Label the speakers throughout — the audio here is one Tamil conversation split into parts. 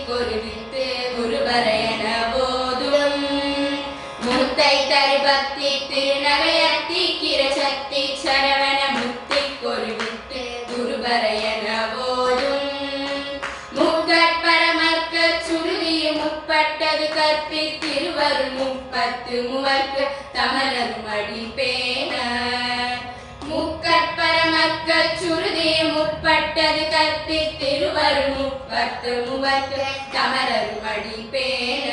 Speaker 1: ஒரு வித்து குருபரையன போதும் முத்தை தருபக்தி திருநகையத்தி கிரசக்தி சரவண முத்தி ஒரு வித்து குருபரையன போதும் முக்கட்பரமர்க்க சுருதியும் முப்பட்டது கற்பி திருவருள் முப்பத்து மூவர்க்கு தமரது மடிப்பேன முக்கட்பரமர்க்க சுருதியும் முப்பட்டது கற்பி திருவருள் முப்பத்து மூவர்க்கு தமரது மடிப்பேன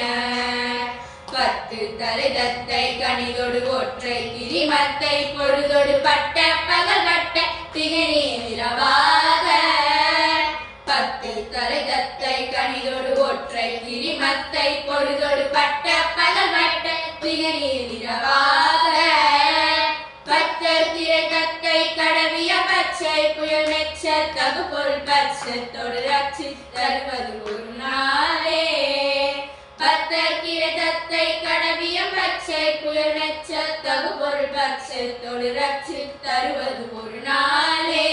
Speaker 1: பத்து தலை தத்தை கணிதொடு ஒற்றை கிரிமத்தை பொழுதொடு பட்ட பகல் பட்ட திகழி நிறவாக பத்து தலை தத்தை கணிதொடு ஒற்றை கிரிமத்தை பொழுதொடு பட்ட பகல் பட்ட திகழி நிறவாக பத்தர் திரை தத்தை கடவிய பச்சை புயல் மெச்ச தகு பொருள் பட்சத்தோடு ரட்சி தருவது ஒரு நாளே பத்தர் திரை தத்தை கடவிய பச்சை புயல் மெச்ச தகு பொருள் பட்சத்தோடு ரட்சி தருவது ஒரு நாளே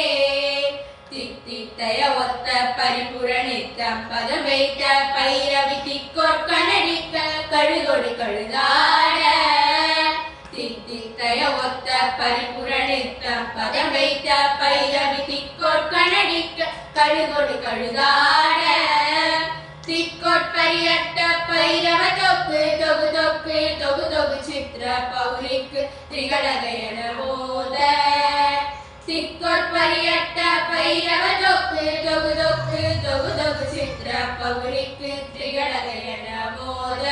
Speaker 1: தித்தித்தய ஒத்த பரிபுரணித்தம் பதம் வைத்த பைரவி திக்கோர் கணடிக்க கழுதொடு கழுதாட தித்தித்தய ஒத்த பரிபுரணித்தம் பதம் வைத்த பைரவி திக்கோர் கணடிக்க கழுதொடு கழுதாட திக்கோட்பரியட்ட பைரவ தொக்கு தொகு தொக்கு தொகு தொகு சித்திர பௌரிக்கு திரிகடகையன போத திக்கோட்பரியட்ட பைரவ தொக்கு தொகு தொக்கு தொகு தொகு சித்திர பௌரிக்கு திரிகடகையன போத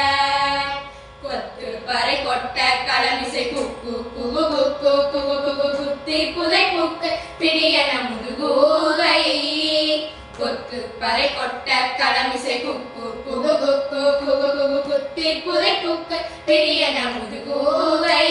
Speaker 1: கொத்து பறை கொட்ட களமிசை குக்கு குகு குக்கு குகு குகு குத்தி புதை குக்கு பிடியன முதுகூகை கொத்து பறை கொட்ட களமிசை குக்கு குகு குக்கு குகு குகு குத்தி புதை குக்கு பிடியன முதுகூகை